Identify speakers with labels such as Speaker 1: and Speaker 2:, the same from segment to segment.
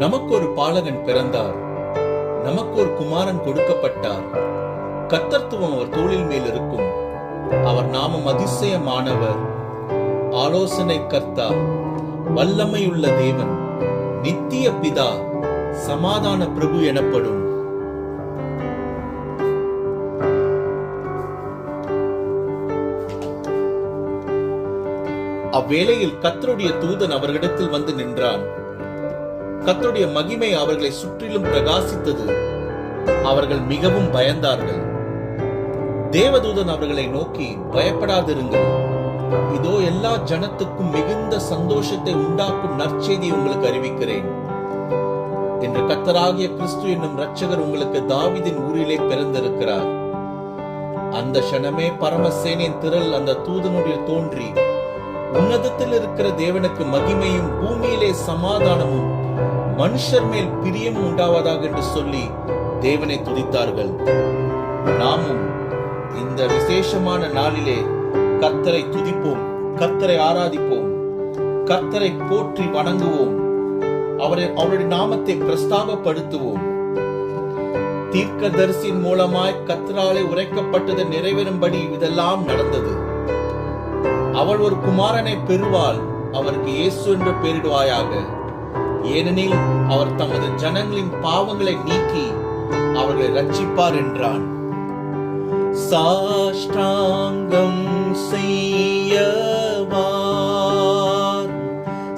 Speaker 1: நமக்கு ஒரு பாலகன் பிறந்தார், நமக்கு ஒரு குமாரன் கொடுக்கப்பட்டார். கர்த்தத்துவம் அவர் தோளின் மேல் இருக்கும். அவர் நாமம் அதிசயமானவர், ஆலோசனை கர்த்தா, வல்லமையுள்ள தேவன், நித்திய பிதா, சமாதான பிரபு எனப்படும். அவ்வேளையில் கர்த்தருடைய தூதன் அவர்களிடத்தில் வந்து நின்றான். கர்த்தருடைய மகிமை அவர்களை சுற்றிலும் பிரகாசித்தது. அவர்கள் மிகவும் பயந்தார்கள். தேவதூதன் அவர்களை நோக்கி, பயப்படாதிருங்கள், இதோ எல்லா ஜனத்துக்கும் மிகுந்த சந்தோஷத்தை உண்டாக்கும் நற்செய்தியை உங்களுக்கு அறிவிக்கிறேன். இன்று கர்த்தராகிய கிறிஸ்து என்னும் இரட்சகர் உங்களுக்கு தாவீதின் ஊரிலே பிறந்திருக்கிறார். அந்த க்ஷணமே பரமசேனையின் திரள் அந்த தூதனுடைய தோன்றி, உன்னதத்தில் இருக்கிற தேவனுக்கு மகிமையும் பூமியிலே சமாதானமும் மனுஷர் மேல் பிரியம் உண்டாவதாக என்று சொல்லி தேவனை துதித்தார்கள். நாமும் இந்த விசேஷமான நாளிலே கர்த்தரை துதிப்போம், கர்த்தரை ஆராதிப்போம், கர்த்தரை போற்றி வணங்குவோம், அவருடைய நாமத்தை பிரஸ்தாபப்படுத்துவோம். தீர்க்கதரிசியின் மூலமாய் கர்த்தராலே உரைக்கப்பட்டது நிறைவேறும்படி இதெல்லாம் நடந்தது. அவள் ஒரு குமாரனை பெறுவாள், அவருக்கு இயேசு என்று பெயரிடுவாயாக. ஏனெனில் அவர் தமது ஜனங்களின் பாவங்களை நீக்கி அவர்களை ரட்சிப்பார் என்றான். சாஷ்டாங்கம் செய்யவார்,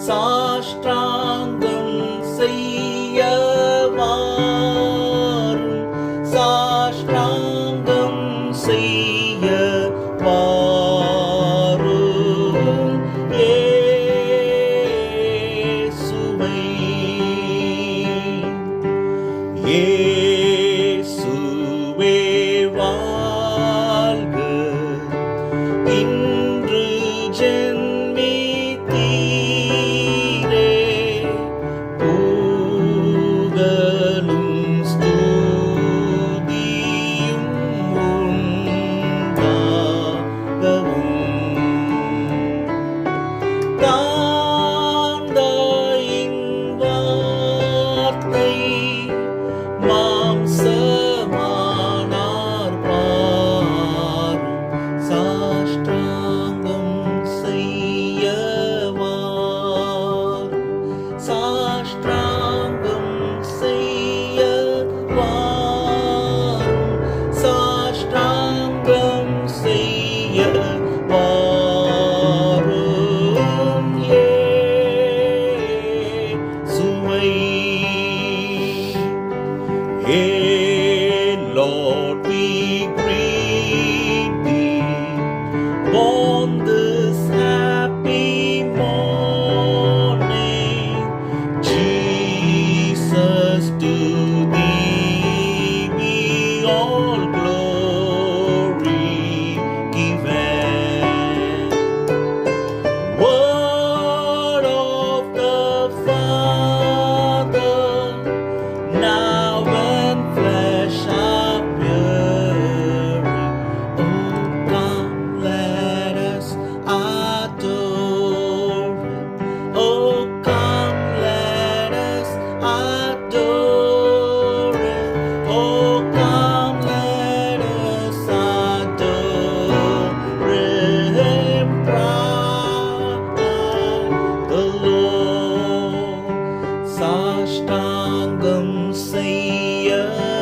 Speaker 1: சாஷ்டாங்கம் செய்யவார், சாஷ்டாங்கம் செய்யவார். இயேசுவே வாழ்க, இன்று ஜென்மித்தீரே, புகழும் ஸ்துதியும் உண்டாகவும். தாந்தாயின் வார்த்தை மாம்சமானார் பாரும், சாஷ்டாங்கம் செய்யவார், சாஷ்டாங்கம் செய்யவார், சாஷ்டாங்கம் செய்யவார். Hey Lord, we greet thee on this happy morning. Jesus, to thee be all glory given. Word of the Father, now and flesh appearing. Oh, come, let us adore Him. Oh, come, let us adore Him. Oh, come, let us adore Him. Praise the Lord. சாஷ்டாங்கம் செய்யவார்,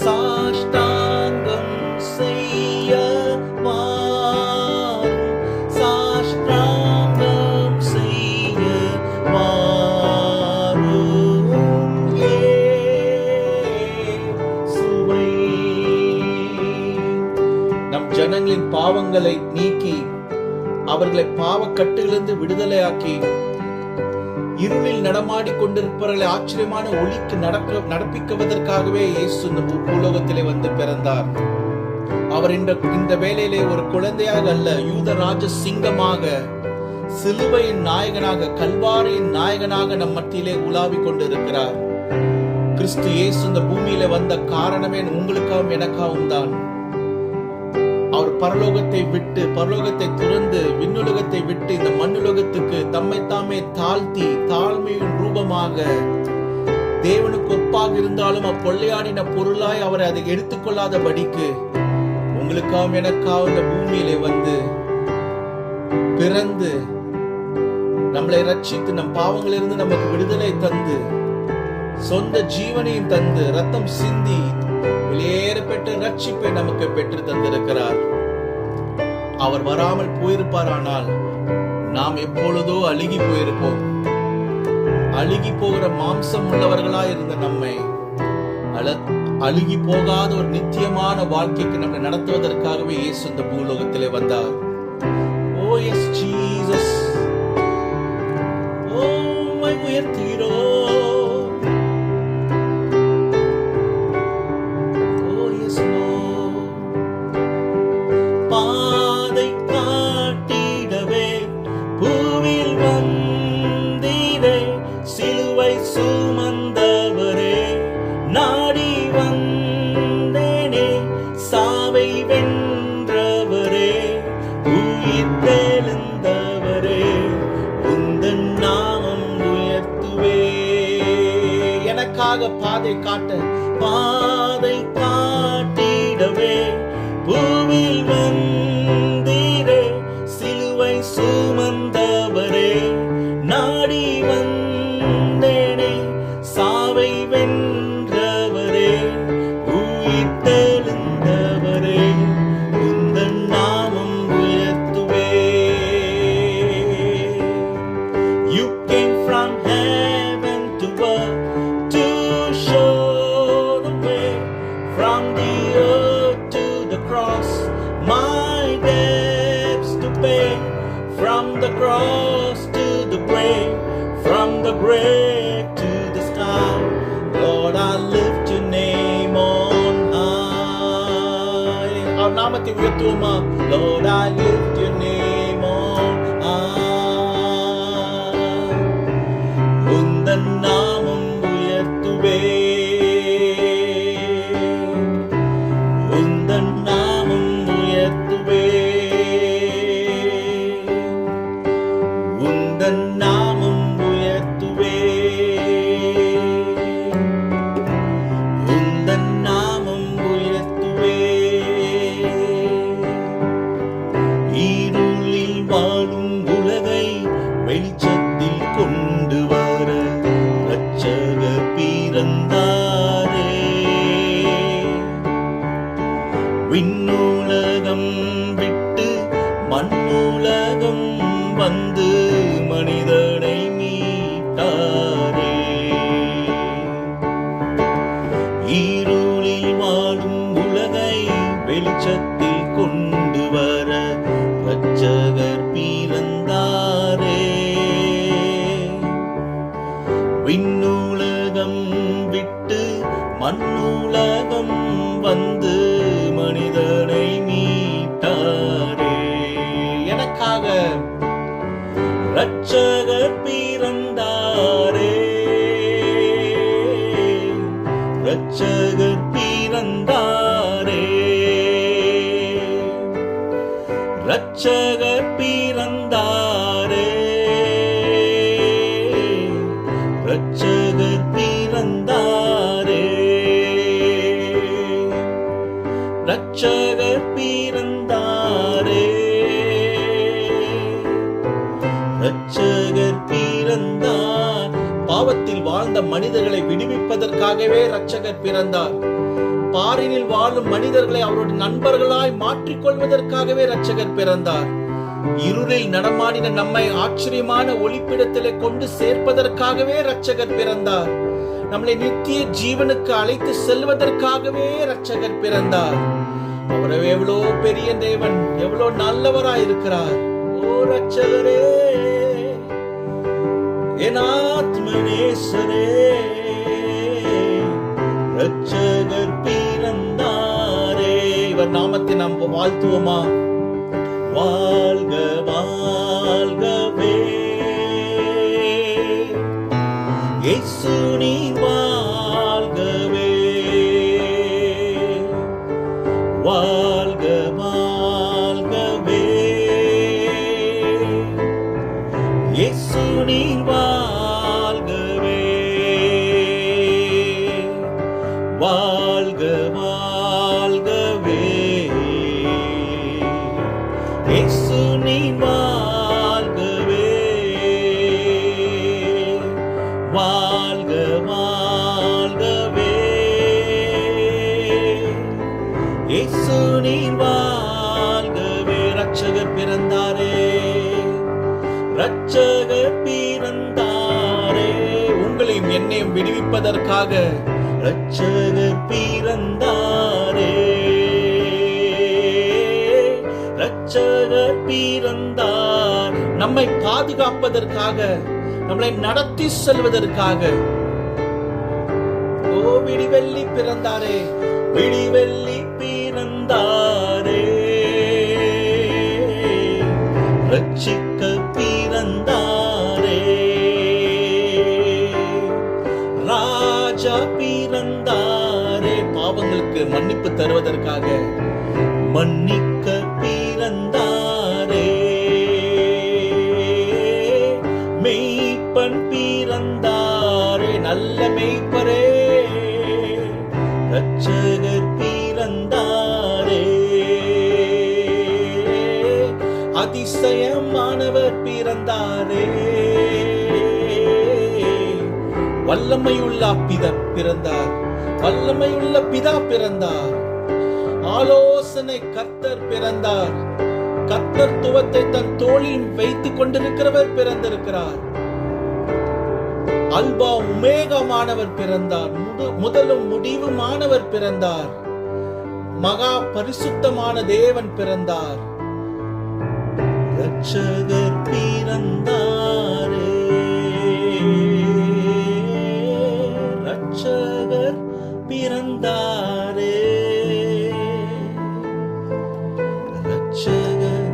Speaker 1: சாஷ்டாங்கம் செய்யவார், சாஷ்டாங்கம் செய்யவார். இயேசுவே. நம் ஜனங்களின் பாவங்களை நீக்கி அவர்களை பாவக்கட்டுகளிலிருந்து விடுதலையாக்கி இருளில் நடமாடி கொண்டிருப்பவர்களை ஆச்சரியமான ஒளிக்கு நடப்பிக்குவதற்காகவே இயேசு இந்த பூலோகத்திலே வந்து பிறந்தார். அவர் இந்த வேளையிலே ஒரு குழந்தையாக அல்ல, யூத ராஜ சிங்கமாக, சிலுவையின் நாயகனாக, கல்வாரியின் நாயகனாக நம் மத்தியிலே உலாவிக் கொண்டிருக்கிறார். கிறிஸ்து இயேசு இந்த பூமியில வந்த காரணமே உங்களுக்காகவும் எனக்காகவும் தான். அவர் பரலோகத்தை விட்டு, பரலோகத்தை துறந்து, விண்ணுலகத்தை விட்டு இந்த மண்ணுலகத்துக்கு தம்மை தாமே தாழ்த்தி, தாழ்மையின் ரூபமாக தேவனுக்கு ஒப்பாக இருந்தாலும் அப்பொள்ளையாடின பொருளாய் அவரை அதை எடுத்துக்கொள்ளாதபடிக்கு உங்களுக்காகவும் எனக்காகவும் இந்த பூமியிலே வந்து பிறந்து நம்மளை ரட்சித்து நம் பாவங்களிலிருந்து நமக்கு விடுதலை தந்து சொந்த ஜீவனையும் தந்து ரத்தம் சிந்தி வெளியேறப்பட்ட ரட்சிப்பை நமக்கு பெற்று தந்திருக்கிறார். அவர் வராமல் போயிருப்பாரானால் நாம் எப்பொழுதோ அழுகி போயிருப்போம். அழுகி போகிற மாம்சம் உள்ளவர்களா இருந்த நம்மை அழுகி போகாத ஒரு நித்தியமான வாழ்க்கைக்கு நம்மை நடத்துவதற்காகவே இயேசு இந்த பூலோகத்திலே வந்தார். Oh yes Jesus, oh my உயர்த்தீரோ, ஓ எஸ் பாதை காட்டிடவே பூவில் வந்தீரே, சிலுவை சுமந்தவரே நாடி வந்தேனே, சாவை வென்றவரே உயிர் தெழுந்தவரே உந்தன் நாமம் உயர்த்துவே. எனக்காக பாதை காட்டிடவே பூவில் வந்தீரே, சிலுவை சுமந்தவரே நாடி வந்தேனே, சாவை வென்றவரே உயிர் தெழுந்தவரே உந்தன் நாமம் உயர்த்துவே. You came from heaven to earth to show the way, from the earth to the cross my debts to pay, from the cross to the grave, from the grave to the sky. Lord, I lift your name on high. Our நாமத்தை உயர்த்துவோமா? Lord, I lift your name on high. உந்தன் நாமம் உயர்த்துவே, உந்தன் நாமம் உயர்த்துவே, உந்தன் நாமம் உயர்த்துவே, உந்தன் நாமம் உயர்த்துவே. இருளில் வாழும் உலகை வெளிச்சத்தில் கொண்டு வர இரட்சகர் பிறந்தாரே. விண்ணுலகம் விட்டு மண்ணுலகம் வந்து மனிதனை மீட்டாரே. இருளில் வாழும் உலகை வெளிச்சத்தில் கொண்டு வர இரட்சகர் பிறந்தாரே. விண்ணுலகம் விட்டு மண்ணுலகம் வந்து மனிதனை மீட்டாரே. எனக்காக இரட்சகர் பிறந்தாரே, இரட்சகர் பிறந்தாரே, இரட்சகர் பிறந்தாரே, இரட்சகர் பிறந்தாரே, இரட்சகர் பிறந்தாரே, இரட்சகர் பிறந்தார். பாவத்தில் வாழ்ந்த மனிதர்களை விடுவிப்பதற்காகவே இரட்சகர் பிறந்தார். பாரினில் வாழும் மனிதர்களை அவருடைய நண்பர்களாய் மாற்றிக்கொள்வதற்காகவே இரட்சகர் பிறந்தார். இருளில் நடமாடின நம்மை ஆச்சரியமான ஒளிப்பிடத்திலே கொண்டு சேர்ப்பதற்காகவே இரட்சகர் பிறந்தார். நம்மளை நித்திய ஜீவனுக்கு அழைத்து செல்வதற்காகவே இரட்சகர் பிறந்தார். அவர் எவ்வளோ பெரிய தேவன், எவ்வளோ நல்லவராயிருக்கிறார். ஓ இரட்சகரே, என் ஆத்மநேசரே, இரட்சகர் பிறந்தாரே. இவர் நாமத்தை நாம் வாழ்த்துவோமா? வாழ்க வாழ்கவே இயேசு நீ வாழ்கவே, வாழ்க வாழ்க இயேசு நீர் வாழ்கவே, வாழ்க வாழ்கவே. இயேசு நீர் வாழ்கவே, வாழ்க வாழ்கவே. இயேசு நீர் வாழ்கவே. ரட்சகர் பிறந்தாரே, ரட்சகர் பிறந்தாரே, உங்களையும் என்னையும் விடுவிப்பதற்காக ரட்சகர் பிறந்தாரே, ரட்சகர் பிறந்தார். நம்மை பாதுகாப்பதற்காக, நம்மளை நடத்தி செல்வதற்காக. ஓ விடிவெள்ளி பிறந்தாரே, விடிவெள்ளி பிறந்தாரே, ரட்சிக்க பிறந்தாரே, ராஜா பிறந்தாரே, பாவங்களுக்கு மன்னிப்பு தருவதற்காக மன்னிக்க பிறந்தாரே, மெய்ப்பன் பிறந்தாரே, நல்ல மெய்ப்பரே, ரட்சகர் பிறந்தாரே, அதிசயமானவர் பிறந்தாரே, வல்லமையுள்ள பிதா பிறந்தார், வல்லமையுள்ள பிதா பிறந்தார், ஆலோசனை கர்த்தர் பிறந்தார், கர்த்தத்துவத்தை தன் தோளில் வைத்துக் கொண்டிருக்கிறவர் பிறந்திருக்கிறார், அல்பா உமேகமானவர் பிறந்தார், முதலும் முடிவுமானவர் பிறந்தார், மகா பரிசுத்தமான தேவன் பிறந்தார், ரட்சகர் பிறந்தாரே, ரட்சகர் பிறந்தாரே, ரட்சகர்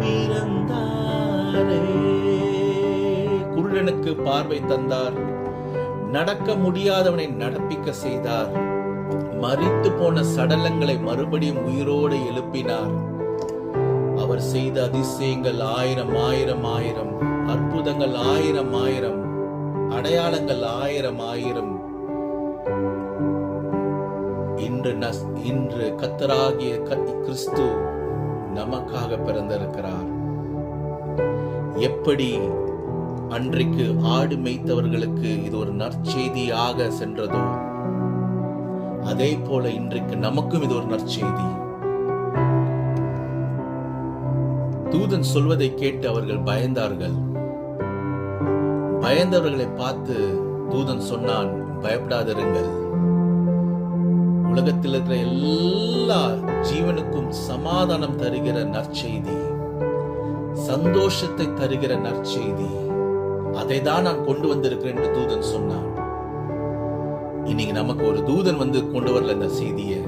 Speaker 1: பிறந்தாரே. குருடனுக்கு பார்வை தந்தார், நடக்க முடியாதவனை நடப்பிக்க செய்தார், மரித்து போன சடலங்களை மறுபடியும் உயிரோடு எழுப்பினார். அவர் செய்த அதிசயங்கள் ஆயிரம் ஆயிரம் ஆயிரம், அற்புதங்கள் ஆயிரம் ஆயிரம், அடையாளங்கள் ஆயிரம் ஆயிரம். இன்று கர்த்தராகிய கிறிஸ்து நமக்காக பிறந்திருக்கிறார். எப்படி அன்றைக்கு ஆடு மேய்த்தவர்களுக்கு இது ஒரு நற்செய்தியாக சென்றதோ, அதே போல இன்றைக்கு நமக்கும் இது ஒரு நற்செய்தி. தூதன் சொல்வதை கேட்டு அவர்கள் பயந்தார்கள். பயந்தவர்களை பார்த்து தூதன் சொன்னான், பயப்படாதிருங்கள், உலகத்தில் இருக்கிற எல்லா ஜீவனுக்கும் சமாதானம் தருகிற நற்செய்தி, சந்தோஷத்தை தருகிற நற்செய்தி, அதை தான் நான் கொண்டு வந்திருக்கிறேன் என்று தூதன் சொன்னான். இன்னைக்கு நமக்கு ஒரு தூதன் வந்து கொண்டு வரல இந்த செய்தியை,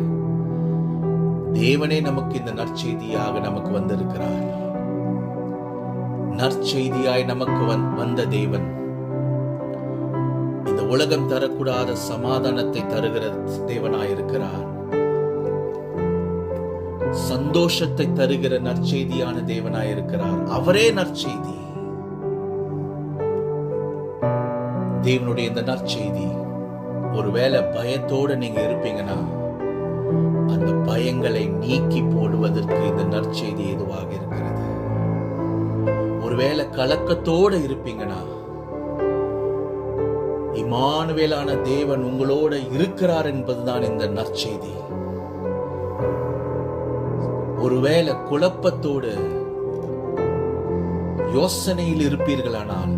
Speaker 1: தேவனே நமக்கு இந்த நற்செய்தியாக நமக்கு வந்திருக்கிறார். நற்செய்தியாய் நமக்கு வந்த தேவன் இந்த உலகம் தரக்கூடாத சமாதானத்தை தருகிற தேவனாயிருக்கிறார். சந்தோஷத்தை தருகிற நற்செய்தியான தேவனாயிருக்கிறார். அவரே நற்செய்தி. தேவனுடைய இந்த நற்செய்தி, ஒருவேளை பயத்தோடு நீங்க இருப்பீங்கன்னா அந்த பயங்களை நீக்கி போடுவதற்கு இந்த நற்செய்தி ஏதுவாக இருக்கிறது. ஒருவேளை கலக்கத்தோடு இருப்பீங்கன்னா, இம்மானுவேலான தேவன் உங்களோட இருக்கிறார் என்பதுதான் இந்த நற்செய்தி. ஒருவேளை குழப்பத்தோடு யோசனையில் இருப்பீர்களானால்,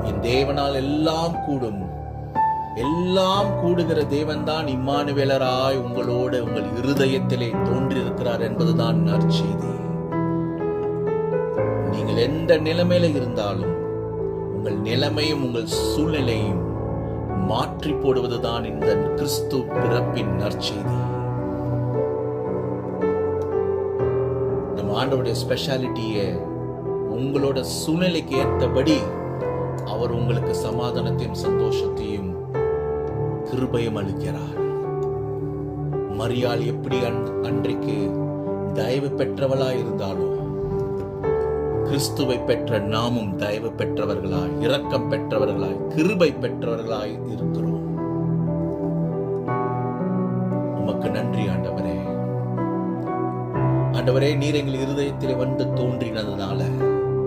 Speaker 1: என் தேவனால் எல்லாம் கூடும், எல்லாம் கூடுகிற தேவன் தான் இம்மானுவேலராய் உங்களோடு உங்கள் இருதயத்திலே தோன்றியிருக்கிறார் என்பதுதான் நற்செய்தி. நீங்கள் எந்த நிலைமையில இருந்தாலும் உங்கள் நிலைமையும் உங்கள் சூழ்நிலையும் மாற்றி போடுவதுதான் இந்த கிறிஸ்து பிறப்பின் நற்செய்தி. நம்ம ஆண்டவருடைய ஸ்பெஷாலிட்டியை உங்களோட சூழ்நிலைக்கு ஏற்றபடி அவர் உங்களுக்கு சமாதானத்தையும் சந்தோஷத்தையும் கிருபையும் அளிக்கிறார். மரியாள் எப்படி அன்றைக்கு தயவு பெற்றவளாய் இருந்தாலோ, கிறிஸ்துவை பெற்ற நாமும் தயவு பெற்றவர்களாய், இரக்கம் பெற்றவர்களாய், கிருபை பெற்றவர்களாய் இருக்கிறோம். உமக்கு நன்றி ஆண்டவரே. ஆண்டவரே, நீர் எங்கள் இருதயத்திலே வந்து தோன்றினதுனால,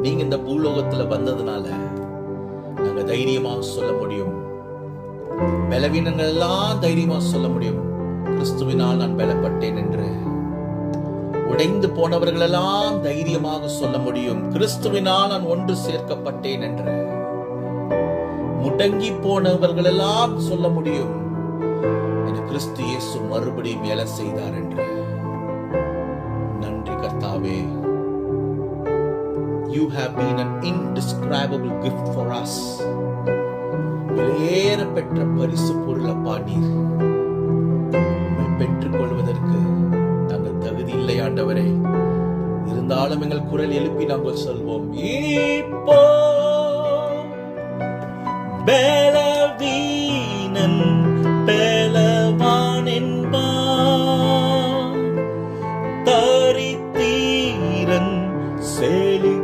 Speaker 1: நீங்க இந்த பூலோகத்துல வந்ததுனால நாங்க தைரியமா சொல்ல முடியும். பலவீனங்கள் எல்லாம் தைரியமா சொல்ல முடியும், கிறிஸ்துவினால் நான் பலப்பட்டேன் என்று. உடைந்து போனவர்கள் எல்லாம் தைரியமாக சொல்ல முடியும், கிறிஸ்துவினால் நான் ஒன்று சேர்க்கப்பட்டேன் என்று. முடங்கி போனவர்கள் எல்லாம் சொல்ல முடியும், எனக்கு கிறிஸ்து இயேசு மறுபடியும் வேலை செய்தார் என்று. நன்றி கர்த்தாவே. You have been an indescribable gift for us. விலையேற பெற்ற பரிசு பொருளப்பா நீர். உம்மை பெற்றுக் கொள்வதற்கு நாங்கள் தகுதி இல்லை ஆண்டவரே. இருந்தாலும் எங்கள் குரல் எழுப்பி நாங்கள் சொல்வோம், இப்போ பலவீனன் பலவான் என்பான், தரித்திரன் செழித்திடுவான்.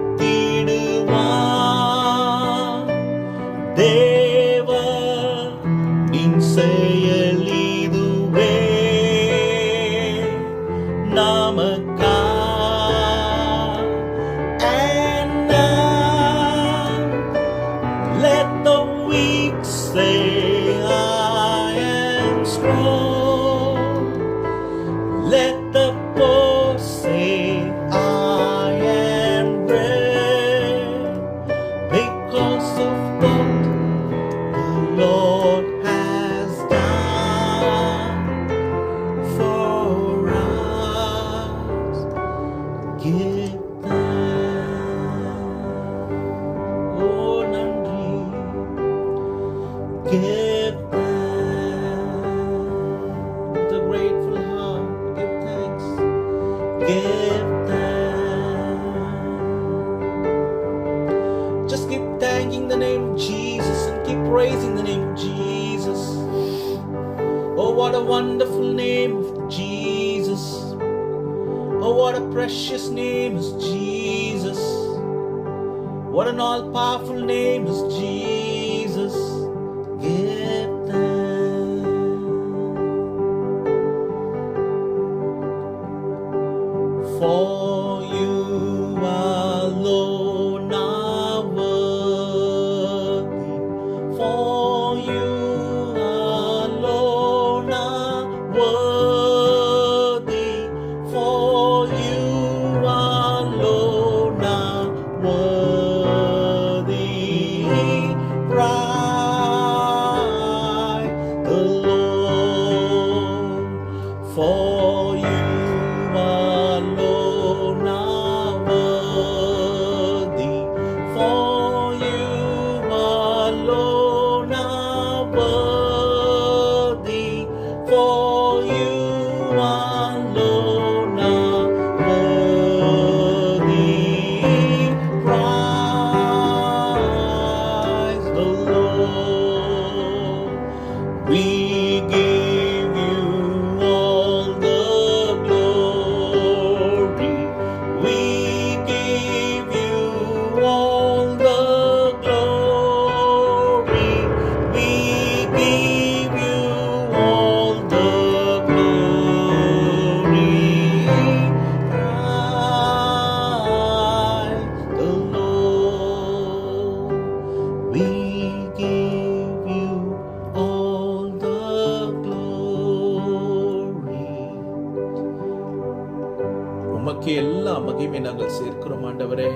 Speaker 1: தேவா நின் செயல் இதுவே நமக்கா. And now let the weak say I am strong. Let the poor say I am brave, because of what the Lord has done for us. Give thanks. Oh, nandri. Give thanks. With a grateful heart, give thanks. Give thanks. Just keep thanking the name of Jesus and keep praising the name of Jesus. Oh, what a wonderful name of Jesus. Oh, what a precious name is Jesus. What an all-powerful name is Jesus. Give thanks. For you alone are worthy. For you alone are worthy. For you alone are worthy. Praise the Lord. For you alone are worthy. For you alone are worthy. For you alone are worthy. Praise the Lord. We give you all the glory. We give you all the glory. We give you all the glory. Praise the Lord. We give you all the glory. உமக்கு எல்லா மகிமை நாங்கள் சேர்க்கிறோம் ஆண்டவரே.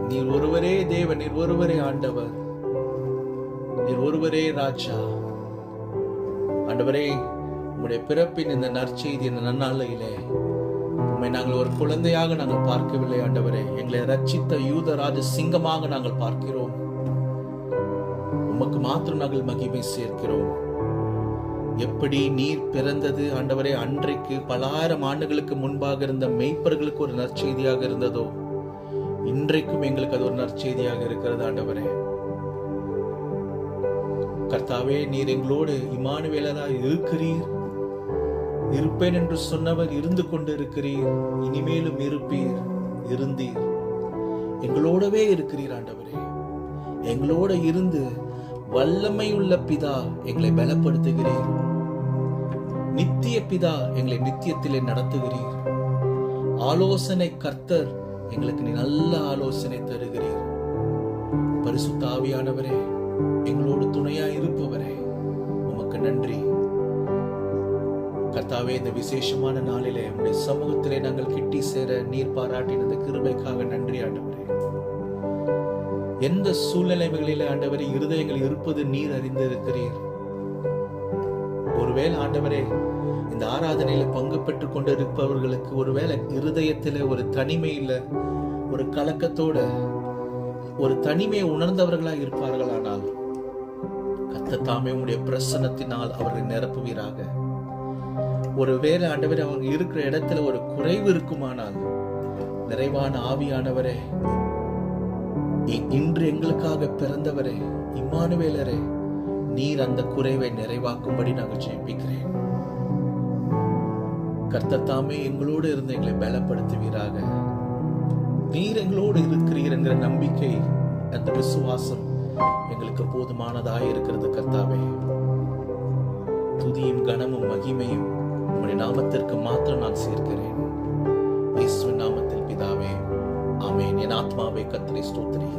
Speaker 1: நீர் ஒருவரே தேவன், நீர் ஒருவரே ஆண்டவர், நீர் ஒருவரே ராஜா. ஆண்டவரே, உம்முடைய பிறப்பின் இந்த நற்செய்தி, இந்த நன்னாளையிலே உம்மை நாங்கள் ஒரு குழந்தையாக நாங்கள் பார்க்கவில்லை ஆண்டவரே. எங்களை ரட்சித்த யூத ராஜ சிங்கமாக நாங்கள் பார்க்கிறோம். உமக்கு மாத்திரம் நாங்கள் மகிமை சேர்க்கிறோம். எப்படி நீர் பிறந்தது ஆண்டவரே அன்றைக்கு பல ஆயிரம் ஆண்டுகளுக்கு முன்பாக இருந்த மெய்ப்பர்களுக்கு ஒரு நற்செய்தியாக இருந்ததோ, இன்றைக்கும் எங்களுக்கு அது ஒரு நற்செய்தியாக இருக்கிறது ஆண்டவரே. கர்த்தாவே, நீர் எங்களோடு இம்மானுவேலராய் இருக்கிறீர். இருப்பேன் என்று சொன்னவர் இருந்து கொண்டு இருக்கிறீர், இனிமேலும் இருப்பீர். இருந்தீர். எங்களோடவே இருக்கிறீர் ஆண்டவரே. எங்களோட இருந்து வல்லமை உள்ள பிதா எங்களை பலப்படுத்துகிறீர். நித்திய பிதா எங்களை நித்தியத்திலே நடத்துகிறீர். ஆலோசனை கர்த்தர், எங்களுக்கு நீ நல்ல ஆலோசனை தருகிறீர். பரிசுத்த ஆவியானவரே, எங்களோடு துணையா இருப்பவரே, உமக்கு நன்றி. கர்த்தாவே, இந்த விசேஷமான நாளிலே உம்முடைய சமூகத்திலே நாங்கள் கிட்டி சேர நீர் பாராட்டின இந்த கிருபைக்காக நன்றி ஆண்டவரே. எந்த சூழ்நிலைகளிலே ஆண்டவரே இருதயங்கள் இருப்பது நீர் அறிந்திருக்கிறீர். ஒருவேளை ஆண்டவரே, இந்த ஆராதனையில பங்கு பெற்றுக் கொண்டிருப்பவர்களுக்கு ஒருவேளை இருதயத்தில ஒரு தனிமையில, ஒரு கலக்கத்தோட, ஒரு தனிமையை உணர்ந்தவர்களாக இருப்பார்களானால் கர்த்தர் தாமே உம்முடைய பிரசன்னத்தினால் அவர்களை நிரப்புவீராக. ஒருவேளை ஆண்டவரே அவங்க இருக்கிற இடத்துல ஒரு குறைவு இருக்குமானால், நிறைவான ஆவியானவரே, இன்று எங்களுக்காக பிறந்தவரே, இம்மானுவேலரே, நீர் அந்த குறைவை நிறைவாக்கும்படி நாங்கள் ஜெபிக்கிறேன். கர்த்தர் தாமே எங்களோடு இருந்து எங்களை பலப்படுத்துவீராக. நீர் எங்களோடு இருக்கிறீர் என்கிற நம்பிக்கை, அந்த விசுவாசம் எங்களுக்கு போதுமானதாக இருக்கிறது. கர்த்தாவே, துதியும் கனமும் மகிமையும் உம்முடைய நாமத்திற்கு மாத்திரம் நான் சேர்க்கிறேன். இயேசுவின் நாமத்தில் பிதாவே, ஆமென். என் ஆத்மாவே கர்த்தரை ஸ்தோத்திரி,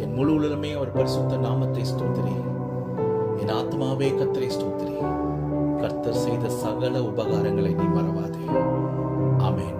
Speaker 1: என் முழு உலகமே அவர் பரிசுத்த நாமத்தை ஸ்தோத்திரி. என் ஆத்மாவே கர்த்தரை ஸ்தோத்திரி. கர்த்தர் செய்த சகல உபகாரங்களை நீ மறவாதே. ஆமென்.